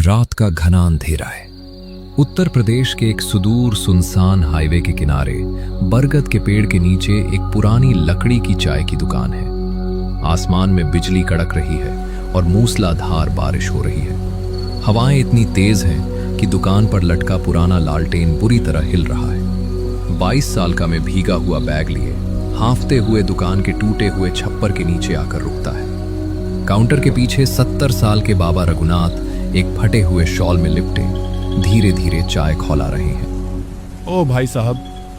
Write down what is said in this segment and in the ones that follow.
रात का घना अंधेरा है। उत्तर प्रदेश के एक सुदूर सुनसान हाईवे के किनारे बरगद के पेड़ के नीचे एक पुरानी लकड़ी की चाय की दुकान है। आसमान में बिजली कड़क रही है और मूसलाधार बारिश हो रही है। हवाएं इतनी तेज हैं कि दुकान पर लटका पुराना लालटेन बुरी तरह हिल रहा है। 22 साल का मैं भीगा हुआ बैग लिए हांफते हुए दुकान के टूटे हुए छप्पर के नीचे आकर रुकता है। काउंटर के पीछे 70 साल के बाबा रघुनाथ एक फटे हुए शॉल में लिपटे धीरे धीरे चाय खौला रहे हैं। ओ भाई साहब,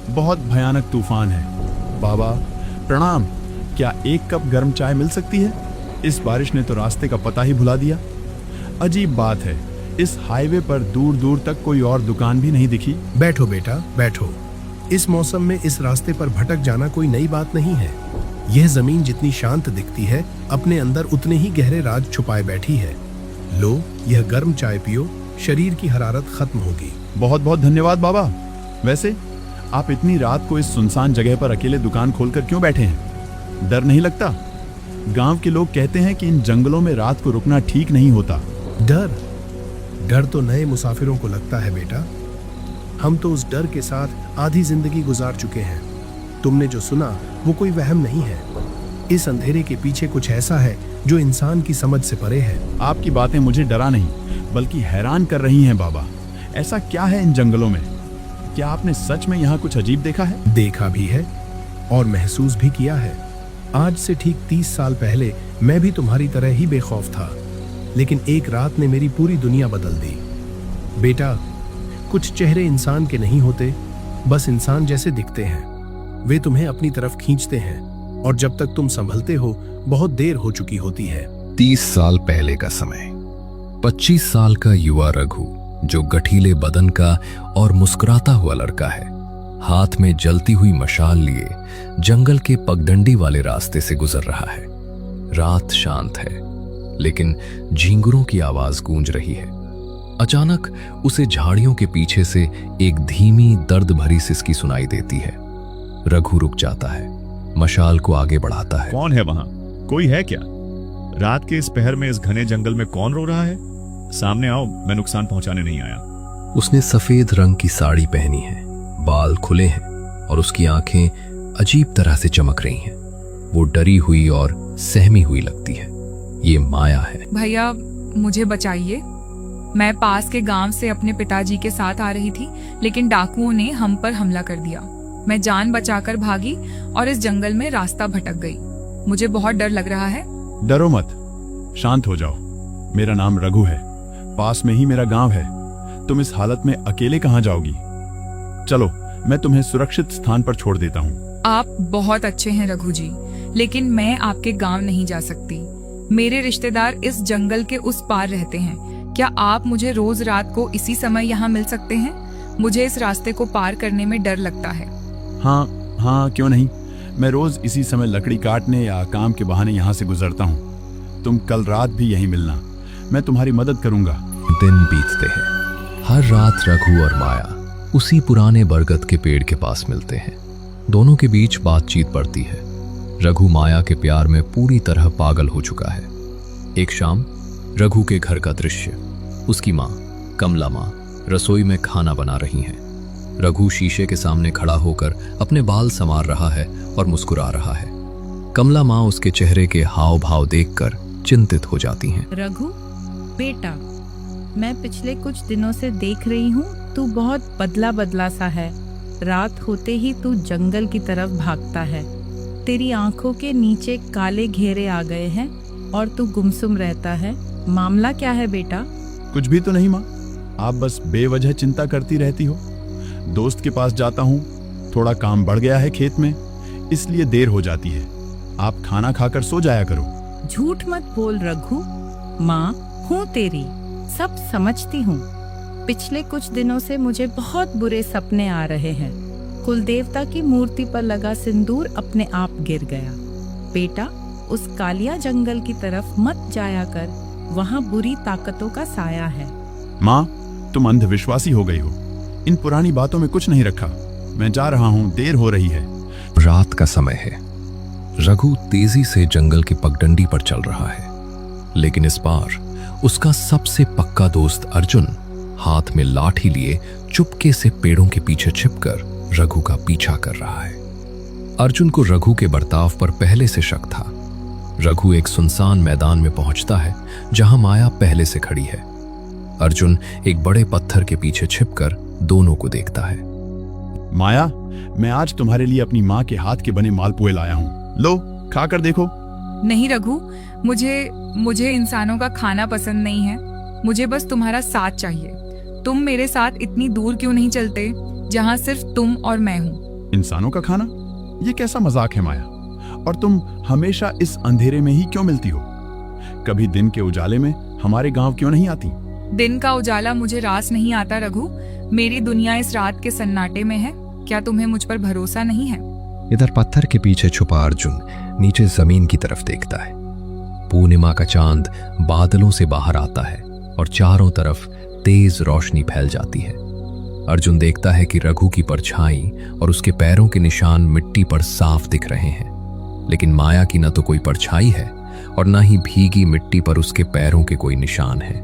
बहुत भयानक तूफान है। बाबा प्रणाम, क्या एक कप गर्म चाय मिल सकती है? इस बारिश ने तो रास्ते का पता ही भुला दिया। अजीब बात है, इस हाईवे पर दूर दूर तक कोई और दुकान भी नहीं दिखी। बैठो बेटा बैठो। इस मौसम में इस रास्ते पर भटक जाना कोई नई बात नहीं है। यह जमीन जितनी शांत दिखती है, अपने अंदर उतने ही गहरे राज छुपाए बैठी है। लो, यह गर्म चाय पियो, शरीर की हरारत खत्म होगी। बहुत बहुत धन्यवाद बाबा। वैसे आप इतनी रात को इस सुनसान जगह पर अकेले दुकान खोलकर क्यों बैठे हैं? डर नहीं लगता? गांव के लोग कहते हैं कि इन जंगलों में रात को रुकना ठीक नहीं होता। डर तो नए मुसाफिरों को लगता है बेटा। हम तो उस डर के साथ आधी जिंदगी गुजार चुके हैं। तुमने जो सुना वो कोई वहम नहीं है। इस अंधेरे के पीछे कुछ ऐसा है जो इंसान की समझ से परे है। आपकी बातें मुझे डरा नहीं बल्कि हैरान कर रही हैं बाबा। ऐसा क्या है इन जंगलों में? क्या आपने सच में यहाँ कुछ अजीब देखा है? देखा भी है और महसूस भी किया है। आज से ठीक 30 साल पहले मैं भी तुम्हारी तरह ही बेखौफ था, लेकिन एक रात ने मेरी पूरी दुनिया बदल दी। बेटा, कुछ चेहरे इंसान के नहीं होते, बस इंसान जैसे दिखते हैं। वे तुम्हें अपनी तरफ खींचते हैं और जब तक तुम संभलते हो बहुत देर हो चुकी होती है। 30 साल पहले का समय। 25 साल का युवा रघु, जो गठीले बदन का और मुस्कुराता हुआ लड़का है, हाथ में जलती हुई मशाल लिए जंगल के पगडंडी वाले रास्ते से गुजर रहा है। रात शांत है, लेकिन झींगुरों की आवाज गूंज रही है। अचानक उसे झाड़ियों के पीछे से एक धीमी दर्द भरी सिसकी सुनाई देती है। रघु रुक जाता है, मशाल को आगे बढ़ाता है। कौन है वहां? कोई है क्या? रात के इस पहर में इस घने जंगल में कौन रो रहा है? सामने आओ, मैं नुकसान पहुंचाने नहीं आया। उसने सफेद रंग की साड़ी पहनी है, बाल खुले हैं और उसकी आंखें अजीब तरह से चमक रही हैं। वो डरी हुई और सहमी हुई लगती है। ये माया है। भैया, मुझे बचाइए। मैं पास के गांव से अपने पिताजी के साथ आ रही थी, लेकिन डाकुओं ने हम पर हमला कर दिया। मैं जान बचाकर भागी और इस जंगल में रास्ता भटक गई। मुझे बहुत डर लग रहा है। डरो मत, शांत हो जाओ। मेरा नाम रघु है, पास में ही मेरा गांव है। तुम इस हालत में अकेले कहां जाओगी? चलो, मैं तुम्हें सुरक्षित स्थान पर छोड़ देता हूँ। आप बहुत अच्छे हैं रघु जी, लेकिन मैं आपके गांव नहीं जा सकती। मेरे रिश्तेदार इस जंगल के उस पार रहते हैं। क्या आप मुझे रोज रात को इसी समय यहाँ मिल सकते हैं? मुझे इस रास्ते को पार करने में डर लगता है। हाँ, क्यों नहीं। मैं रोज इसी समय लकड़ी काटने या काम के बहाने यहाँ से गुजरता हूँ। तुम कल रात भी यहीं मिलना, मैं तुम्हारी मदद करूंगा। दिन बीतते हैं। हर रात रघु और माया उसी पुराने बरगद के पेड़ के पास मिलते हैं। दोनों के बीच बातचीत बढ़ती है। रघु माया के प्यार में पूरी तरह पागल हो चुका है। एक शाम रघु के घर का दृश्य। उसकी माँ कमला माँ रसोई में खाना बना रही हैं। रघु शीशे के सामने खड़ा होकर अपने बाल संवार रहा है और मुस्कुरा रहा है। कमला माँ उसके चेहरे के हाव भाव देखकर चिंतित हो जाती हैं। रघु बेटा, मैं पिछले कुछ दिनों से देख रही हूँ तू बहुत बदला बदला सा है। रात होते ही तू जंगल की तरफ भागता है। तेरी आंखों के नीचे काले घेरे आ गए हैं और तू गुमसुम रहता है। मामला क्या है बेटा? कुछ भी तो नहीं माँ, आप बस बेवजह चिंता करती रहती हो। दोस्त के पास जाता हूँ, थोड़ा काम बढ़ गया है खेत में, इसलिए देर हो जाती है। आप खाना खाकर सो जाया करो। झूठ मत बोल रघु। माँ हूँ तेरी, सब समझती हूँ। पिछले कुछ दिनों से मुझे बहुत बुरे सपने आ रहे हैं। कुलदेवता की मूर्ति पर लगा सिंदूर अपने आप गिर गया। बेटा, उस कालिया जंगल की तरफ मत जाया कर, वहाँ बुरी ताकतों का साया है। माँ, तुम अंधविश्वासी हो गई हो। इन पुरानी बातों में कुछ नहीं रखा। मैं जा रहा हूँ, देर हो रही है। रात का समय है। रघु तेजी से जंगल की पगडंडी पर चल रहा है, लेकिन इस बार उसका सबसे पक्का दोस्त अर्जुन हाथ में लाठी लिए चुपके से पेड़ों के पीछे छिपकर रघु का पीछा कर रहा है। अर्जुन को रघु के बर्ताव पर पहले से शक था। रघु एक सुनसान मैदान में पहुंचता है जहां माया पहले से खड़ी है। अर्जुन एक बड़े पत्थर के पीछे छिपकर दोनों को देखता है। माया, मैं आज तुम्हारे लिए अपनी माँ के हाथ के बने मालपुए लाया हूँ, लो खाकर देखो। नहीं रघु, मुझे इंसानों का खाना पसंद नहीं है। मुझे बस तुम्हारा साथ चाहिए। तुम मेरे साथ इतनी दूर क्यों नहीं चलते जहां सिर्फ तुम और मैं हूँ? इंसानों का खाना? ये कैसा मजाक है माया? और तुम हमेशा इस अंधेरे में ही क्यों मिलती हो? कभी दिन के उजाले में हमारे गांव क्यों नहीं आती? दिन का उजाला मुझे रास नहीं आता रघु। मेरी दुनिया इस रात के सन्नाटे में है। क्या तुम्हें मुझ पर भरोसा नहीं है? इधर पत्थर के पीछे छुपा अर्जुन नीचे जमीन की तरफ देखता है। पूर्णिमा का चांद बादलों से बाहर आता है और चारों तरफ तेज रोशनी फैल जाती है। अर्जुन देखता है कि रघु की परछाई और उसके पैरों के निशान मिट्टी पर साफ दिख रहे हैं, लेकिन माया की न तो कोई परछाई है और न ही भीगी मिट्टी पर उसके पैरों के कोई निशान है।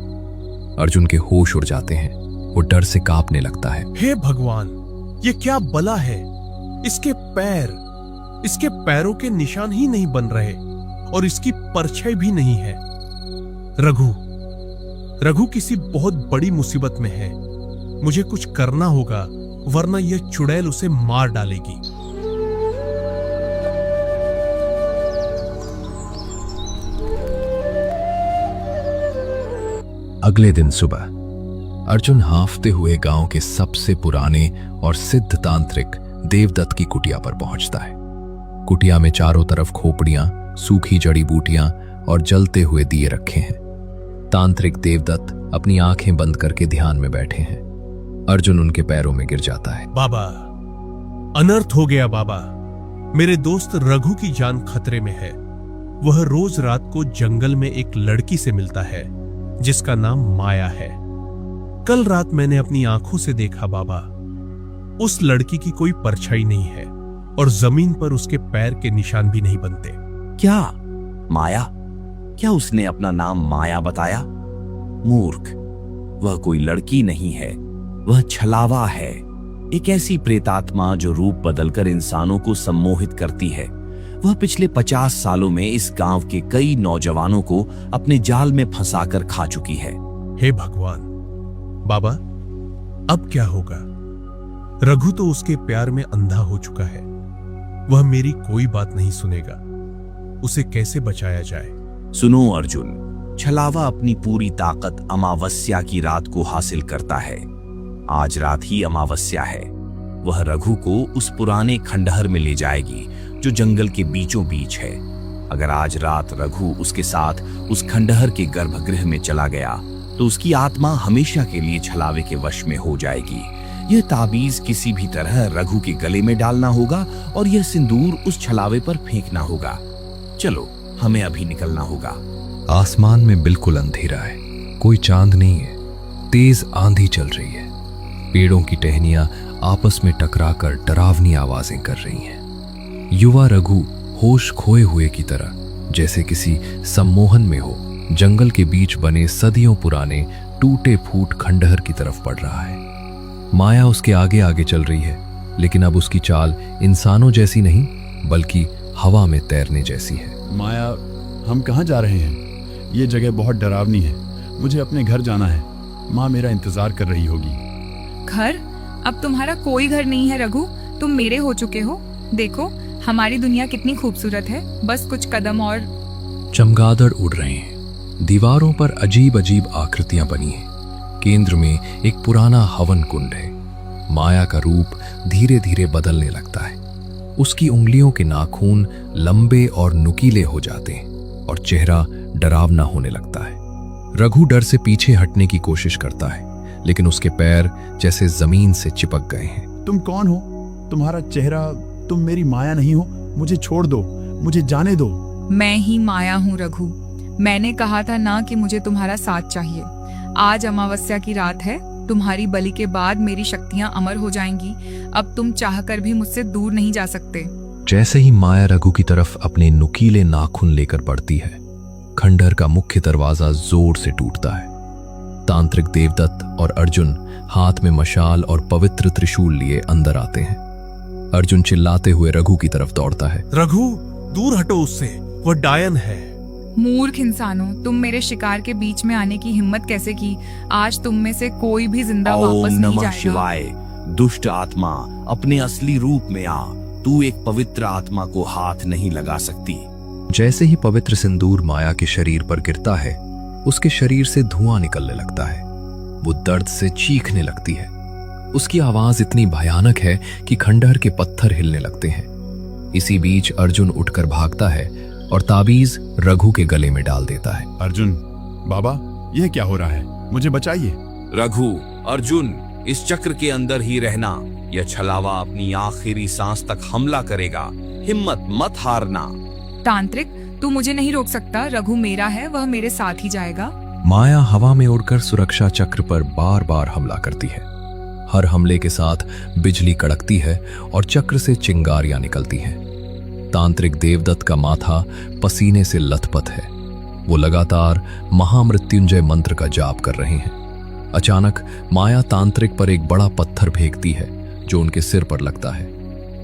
अर्जुन के होश उड़ जाते हैं। वो डर से कांपने लगता है। हे भगवान, ये क्या बला है? इसके पैरों के निशान ही नहीं बन रहे और इसकी परछाई भी नहीं है। रघु किसी बहुत बड़ी मुसीबत में है। मुझे कुछ करना होगा, वरना यह चुड़ैल उसे मार डालेगी। अगले दिन सुबह अर्जुन हांफते हुए गांव के सबसे पुराने और सिद्ध तांत्रिक देवदत्त की कुटिया पर पहुंचता है। कुटिया में चारों तरफ खोपड़ियां, सूखी जड़ी बूटियां और जलते हुए दिए रखे हैं। तांत्रिक देवदत्त अपनी आंखें बंद करके ध्यान में बैठे हैं। अर्जुन उनके पैरों में गिर जाता है। बाबा, अनर्थ हो गया बाबा। मेरे दोस्त रघु की जान खतरे में है। वह रोज रात को जंगल में एक लड़की से मिलता है जिसका नाम माया है। कल रात मैंने अपनी आंखों से देखा बाबा, उस लड़की की कोई परछाई नहीं है और जमीन पर उसके पैर के निशान भी नहीं बनते। क्या माया? क्या उसने अपना नाम माया बताया? मूर्ख, वह कोई लड़की नहीं है, वह छलावा है। एक ऐसी प्रेतात्मा जो रूप बदलकर इंसानों को सम्मोहित करती है। वह पिछले 50 सालों में इस गांव के कई नौजवानों को अपने जाल में फंसाकर खा चुकी है। हे भगवान, बाबा अब क्या होगा? रघु तो उसके प्यार में अंधा हो चुका है। वह मेरी कोई बात नहीं सुनेगा। उसे कैसे बचाया जाए? सुनो अर्जुन, छलावा अपनी पूरी ताकत अमावस्या की रात को हासिल करता है। आज रात ही अमावस्या है। वह रघु को उस पुराने खंडहर में ले जाएगी जो जंगल के बीचों बीच है। अगर आज रात रघु उसके साथ उस खंडहर के गर्भगृह में चला गया तो उसकी आत्मा हमेशा के लिए छलावे के वश में हो जाएगी। यह ताबीज किसी भी तरह रघु के गले में डालना होगा और यह सिंदूर उस छलावे पर फेंकना होगा। चलो, हमें अभी निकलना होगा। आसमान में बिल्कुल अंधेरा है, कोई चांद नहीं है। तेज आंधी चल रही है। पेड़ों की टहनियां आपस में टकराकर डरावनी आवाजें कर रही हैं। युवा रघु होश खोए हुए की तरह जैसे किसी सम्मोहन में हो, जंगल के बीच बने सदियों पुराने टूटे फूट खंडहर की तरफ बढ़ रहा है। माया उसके आगे आगे चल रही है, लेकिन अब उसकी चाल इंसानों जैसी नहीं बल्कि हवा में तैरने जैसी है। माया, हम कहाँ जा रहे हैं? ये जगह बहुत डरावनी है। मुझे अपने घर जाना है। माँ मेरा इंतजार कर रही होगी। घर? अब तुम्हारा कोई घर नहीं है रघु। तुम मेरे हो चुके हो। देखो, हमारी दुनिया कितनी खूबसूरत है। बस कुछ कदम और। चमगादड़ उड़ रहे हैं। दीवारों पर अजीब अजीब आकृतियां बनी हैं। केंद्र में एक पुराना हवन कुंड है। माया का रूप धीरे धीरे बदलने लगता है। उसकी उंगलियों के नाखून लंबे और नुकीले हो जाते हैं और चेहरा डरावना होने लगता है। रघु डर से पीछे हटने की कोशिश करता है, लेकिन उसके पैर जैसे जमीन से चिपक गए हैं। तुम कौन हो? तुम्हारा चेहरा, तुम मेरी माया नहीं हो। मुझे छोड़ दो, मुझे जाने दो। मैं ही माया हूँ रघु। मैंने कहा था ना कि मुझे तुम्हारा साथ चाहिए। आज अमावस्या की रात है। तुम्हारी बलि के बाद मेरी शक्तियां अमर हो जाएंगी। अब तुम चाहकर भी मुझसे दूर नहीं जा सकते। जैसे ही माया रघु की तरफ अपने नुकीले नाखून लेकर बढ़ती है, खंडहर का मुख्य दरवाजा जोर से टूटता है। तांत्रिक देवदत्त और अर्जुन हाथ में मशाल और पवित्र त्रिशूल लिए अंदर आते हैं। अर्जुन चिल्लाते हुए रघु की तरफ दौड़ता है। रघु, दूर हटो उससे, वह डायन है। मूर्ख इंसानों, तुम मेरे शिकार के बीच में आने की हिम्मत कैसे की? आज तुम में से कोई भी जिंदा ओम वापस नहीं नमः जाएगा। शिवाय। दुष्ट आत्मा, अपने असली रूप में आ। तू एक पवित्र आत्मा को हाथ नहीं लगा सकती। जैसे ही पवित्र सिंदूर माया के शरीर पर गिरता है, उसके शरीर से धुआं निकलने लगता है। वो दर्द से चीखने लगती है। उसकी आवाज इतनी भयानक है कि खंडहर के पत्थर हिलने लगते हैं। इसी बीच अर्जुन उठकर भागता है और ताबीज रघु के गले में डाल देता है। अर्जुन, बाबा, यह क्या हो रहा है? मुझे बचाइए। रघु, अर्जुन, इस चक्र के अंदर ही रहना। यह छलावा अपनी आखिरी सांस तक हमला करेगा। हिम्मत मत हारना। तांत्रिक, तू मुझे नहीं रोक सकता। रघु मेरा है, वह मेरे साथ ही जाएगा। माया हवा में उड़कर सुरक्षा चक्र पर बार बार हमला करती है। हर हमले के साथ बिजली कड़कती है और चक्र से चिंगारियां निकलती हैं। तांत्रिक देवदत्त का माथा पसीने से लथपथ है। वो लगातार महामृत्युंजय मंत्र का जाप कर रहे हैं। अचानक माया तांत्रिक पर एक बड़ा पत्थर फेंकती है जो उनके सिर पर लगता है।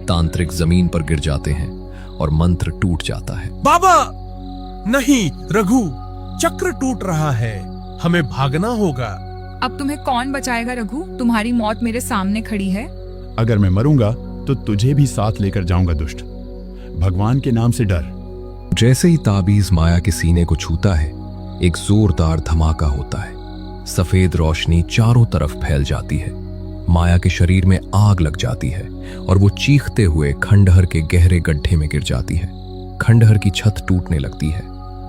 तांत्रिक जमीन पर गिर जाते हैं और मंत्र टूट जाता है। बाबा! नहीं, रघु, चक्र टूट रहा है। हमें भागना होगा। अब तुम्हें कौन बचाएगा रघु? तुम्हारी मौत मेरे सामने खड़ी है। अगर मैं मरूंगा तो तुझे भी साथ लेकर जाऊंगा दुष्ट। भगवान के नाम से डर। जैसे ही ताबीज माया के सीने को छूता है, एक जोरदार धमाका होता है। सफेद रोशनी चारों तरफ फैल जाती है। माया के शरीर में आग लग जाती है और वो चीखते हुए खंडहर के गहरे गड्ढे में गिर जाती है। खंडहर की छत टूटने लगती है।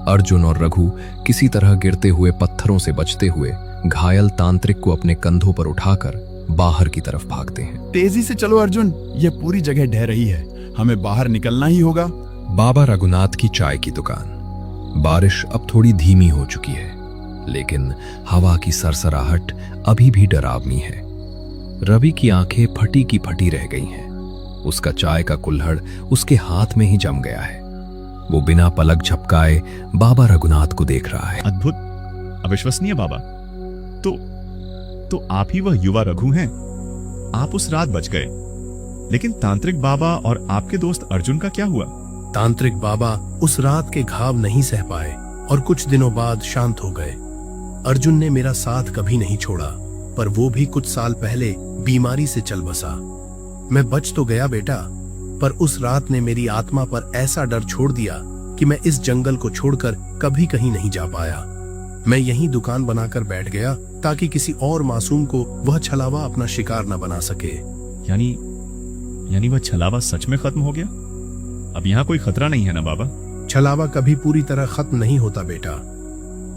अर्जुन और रघु किसी तरह गिरते हुए पत्थरों से बचते हुए घायल तांत्रिक को अपने कंधों पर उठाकर बाहर की तरफ भागते हैं। तेजी से चलो अर्जुन, यह पूरी जगह ढह रही है। हमें बाहर निकलना ही होगा। बाबा रघुनाथ की चाय की दुकान। बारिश अब थोड़ी धीमी हो चुकी है, लेकिन हवा की सरसराहट अभी भी डरावनी है। रवि की आंखें फटी की फटी रह गई हैं। उसका चाय का कुल्हड़ उसके हाथ में ही जम गया है। वो बिना पलक झपकाए बाबा रघुनाथ को देख रहा है। अद्भुत, अविश्वसनीय बाबा। तो आप ही वह युवा रघु हैं। आप उस रात बच गए, लेकिन तांत्रिक बाबा और आपके दोस्त अर्जुन का क्या हुआ? तांत्रिक बाबा उस रात के घाव नहीं सह पाए और कुछ दिनों बाद शांत हो गए। अर्जुन ने मेरा साथ कभी नहीं छोड़ा, पर वो भी कुछ साल पहले बीमारी से चल बसा। मैं बच तो गया बेटा, पर उस रात ने मेरी आत्मा पर ऐसा डर छोड़ दिया कि मैं इस जंगल को छोड़कर कभी कहीं नहीं जा पाया। मैं यहीं दुकान बनाकर बैठ गया ताकि किसी और मासूम को वह छलावा अपना शिकार न बना सके। यानी वह छलावा सच में खत्म हो गया? अब यहाँ कोई खतरा नहीं है ना बाबा? छलावा कभी पूरी तरह खत्म नहीं होता बेटा।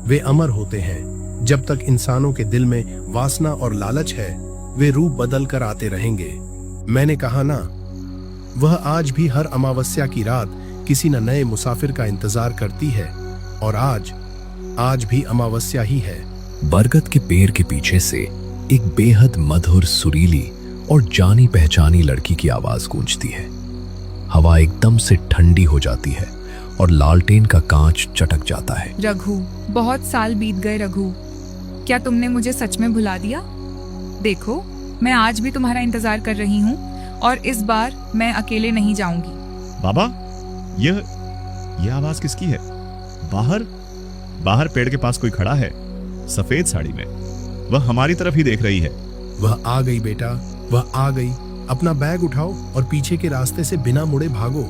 वे अमर होते हैं। जब तक इंसानों के दिल में वासना और लालच है, वे रूप बदल कर आते रहेंगे। मैंने कहा ना, वह आज भी हर अमावस्या की रात किसी न नए मुसाफिर का इंतजार करती है, और आज भी अमावस्या ही है। बरगद के पेड़ के पीछे से एक बेहद मधुर, सुरीली और जानी पहचानी लड़की की आवाज गूंजती है। हवा एकदम से ठंडी हो जाती है और लालटेन का कांच चटक जाता है। रघु, बहुत साल बीत गए रघु। क्या तुमने मुझे सच में भुला दिया? देखो, मैं आज भी तुम्हारा इंतजार कर रही हूँ, और इस बार मैं अकेले नहीं जाऊंगी। बाबा, यह आवाज किसकी है? बाहर पेड़ के पास कोई खड़ा है, सफेद साड़ी में। वह हमारी तरफ ही देख रही है। वह आ गई बेटा, वह आ गई। अपना बैग उठाओ और पीछे के रास्ते से बिना मुड़े भागो।